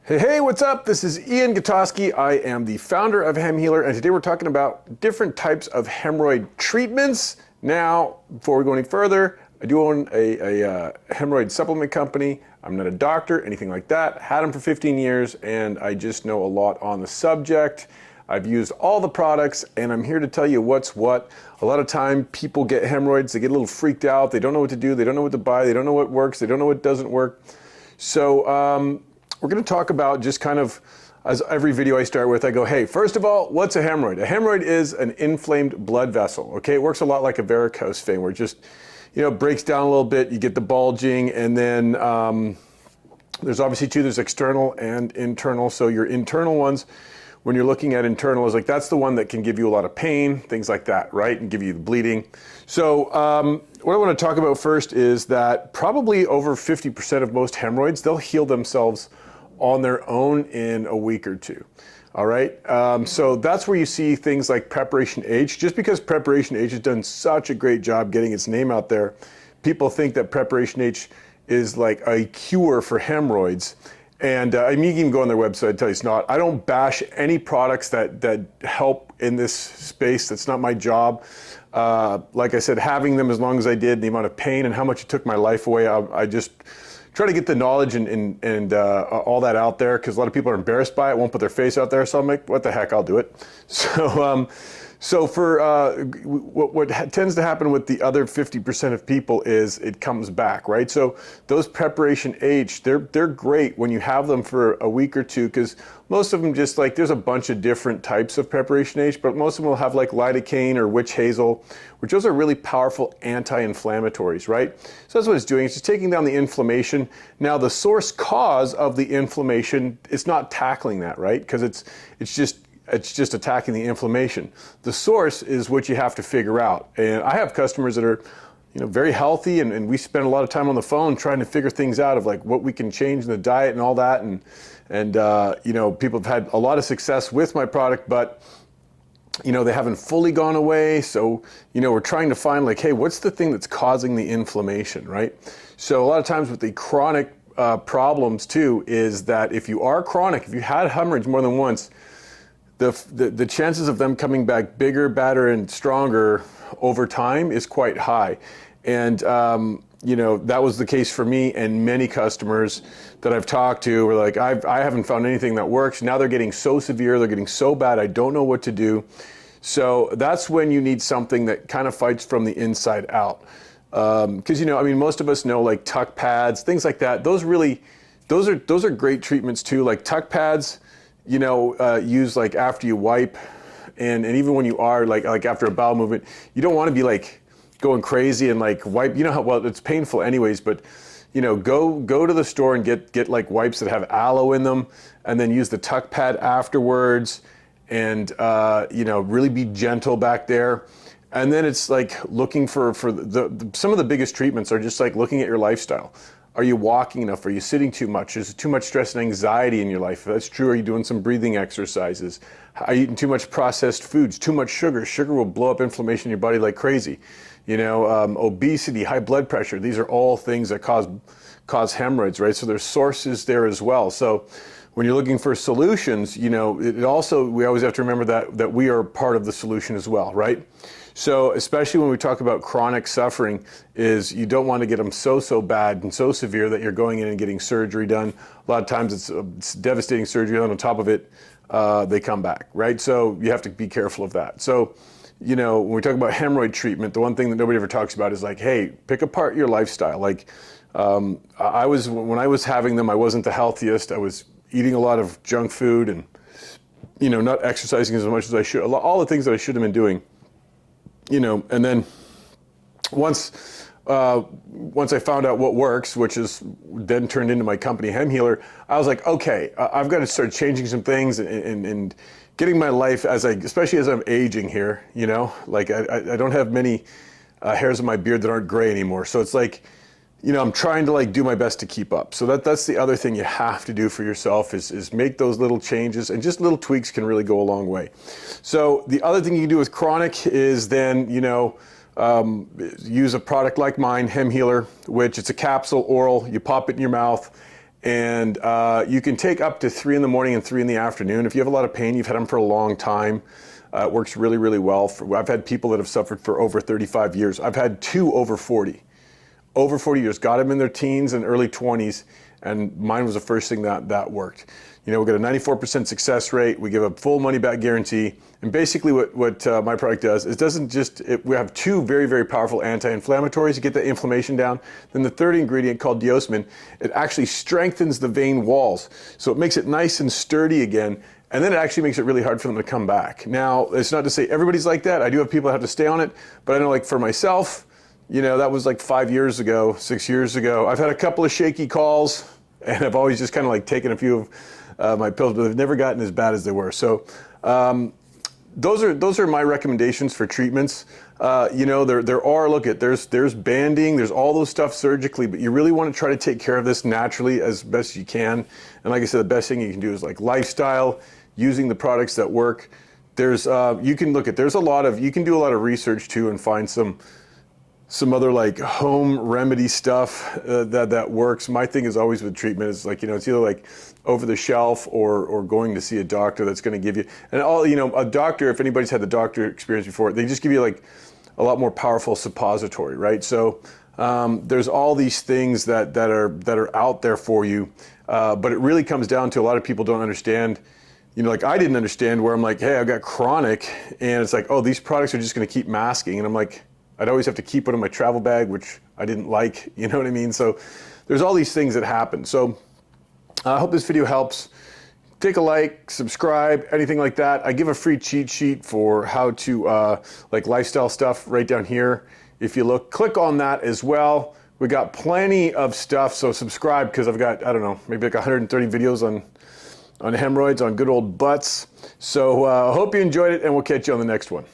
Hey, what's up? This is Ian Gutowski. I am the founder of HemHealer, and today we're talking about different types of hemorrhoid treatments. Now, before we go any further, I do own a hemorrhoid supplement company. I'm not a doctor, anything like that. Had them for 15 years, and I just know a lot on the subject. I've used all the products, and I'm here to tell you what's what. A lot of time, people get hemorrhoids, they get a little freaked out, they don't know what to do, they don't know what to buy, they don't know what works, they don't know what doesn't work. So, we're going to talk about just kind of, as every video I start with, I go, hey, first of all, what's a hemorrhoid? A hemorrhoid is an inflamed blood vessel, okay? It works a lot like a varicose vein where it just, breaks down a little bit, you get the bulging, and then there's obviously two, there's external and internal. So your internal ones, when you're looking at internal, is like that's the one that can give you a lot of pain, things like that, right? And give you the bleeding. So what I want to talk about first is that probably over 50% of most hemorrhoids, they'll heal themselves on their own in a week or two. All right. So that's where you see things like Preparation H. Just because Preparation H has done such a great job getting its name out there, people think that Preparation H is like a cure for hemorrhoids. And I mean, you can go on their website and tell you it's not. I don't bash any products that help in this space. That's not my job. Like I said, having them as long as I did, the amount of pain and how much it took my life away, I just try to get the knowledge and all that out there, because a lot of people are embarrassed by it, won't put their face out there. So I'm like, what the heck, I'll do it. So for what tends to happen with the other 50% of people is it comes back, right? So those Preparation H, they're great when you have them for a week or two, because most of them just like, there's a bunch of different types of Preparation H, but most of them will have like lidocaine or witch hazel, which those are really powerful anti-inflammatories, right? So that's what it's doing. It's just taking down the inflammation. Now the source cause of the inflammation, it's not tackling that, right? Because it's just attacking the inflammation. The source is what you have to figure out. And I have customers that are, very healthy, and we spend a lot of time on the phone trying to figure things out of like what we can change in the diet and all that. And people have had a lot of success with my product, but they haven't fully gone away. So, we're trying to find like, hey, what's the thing that's causing the inflammation, right? So a lot of times with the chronic problems too, is that if you are chronic, if you had hemorrhoids more than once, the chances of them coming back bigger, badder, and stronger over time is quite high. And, that was the case for me and many customers that I've talked to were like, I haven't found anything that works. Now they're getting so severe, they're getting so bad, I don't know what to do. So that's when you need something that kind of fights from the inside out. Because, most of us know like tuck pads, things like that. Those are great treatments too. Like tuck pads, use like after you wipe, and even when you are like after a bowel movement, you don't want to be like going crazy and like wipe. Well, it's painful anyways, but go to the store and get like wipes that have aloe in them, and then use the tuck pad afterwards, and really be gentle back there. And then it's like looking for some of the biggest treatments are just like looking at your lifestyle. Are you walking enough? Are you sitting too much? Is too much stress and anxiety in your life? If that's true, are you doing some breathing exercises? Are you eating too much processed foods? Too much sugar? Sugar will blow up inflammation in your body like crazy. Obesity, high blood pressure. These are all things that cause hemorrhoids, right? So there's sources there as well. So when you're looking for solutions, we always have to remember that we are part of the solution as well, right? So especially when we talk about chronic suffering, is you don't want to get them so bad and so severe that you're going in and getting surgery done. A lot of times it's devastating surgery, and on top of it, they come back, right? So you have to be careful of that. So, when we talk about hemorrhoid treatment, the one thing that nobody ever talks about is like, hey, pick apart your lifestyle. Like when I was having them, I wasn't the healthiest. I was eating a lot of junk food and, not exercising as much as I should, all the things that I should have been doing. And then once I found out what works, which is then turned into my company, HemHealer, I was like, okay, I've got to start changing some things and getting my life especially as I'm aging here, like I don't have many hairs in my beard that aren't gray anymore. So it's like, I'm trying to like do my best to keep up. So that's the other thing you have to do for yourself is make those little changes, and just little tweaks can really go a long way. So the other thing you can do with chronic is then, use a product like mine, HemHealer, which it's a capsule, oral, you pop it in your mouth, And you can take up to 3 in the morning and 3 in the afternoon. If you have a lot of pain, you've had them for a long time, it works really, really well. I've had people that have suffered for over 35 years. I've had 2 over 40. Over 40 years, got them in their teens and early 20s, and mine was the first thing that worked. You know, we got a 94% success rate. We give a full money back guarantee. And basically what my product does is we have 2 very, very powerful anti-inflammatories to get the inflammation down. Then the third ingredient called diosmin, it actually strengthens the vein walls. So it makes it nice and sturdy again. And then it actually makes it really hard for them to come back. Now, it's not to say everybody's like that. I do have people that have to stay on it, but I know, like, for myself, you know, that was like 5 years ago, 6 years ago. I've had a couple of shaky calls, and I've always just kind of like taken a few of my pills, but they've never gotten as bad as they were. So those are my recommendations for treatments. You know, there's banding, there's all those stuff surgically, but you really want to try to take care of this naturally as best you can. And like I said, the best thing you can do is like lifestyle, using the products that work. There's you can do a lot of research too and find some other like home remedy stuff that works. My thing is always with treatment is like, you know, it's either like over the shelf or going to see a doctor that's going to give you, and a doctor, if anybody's had the doctor experience before, they just give you like a lot more powerful suppository, right? So there's all these things that are out there for you, but it really comes down to a lot of people don't understand. You know, like I didn't understand where I'm like, hey, I've got chronic, and it's like, oh, these products are just going to keep masking, and I'm like, I'd always have to keep it in my travel bag, which I didn't like, you know what I mean? So there's all these things that happen. So I hope this video helps. Take a like, subscribe, anything like that. I give a free cheat sheet for how to like lifestyle stuff right down here. If you look, click on that as well. We got plenty of stuff, so subscribe, because I've got, I don't know, maybe like 130 videos on hemorrhoids, on good old butts. So I hope you enjoyed it, and we'll catch you on the next one.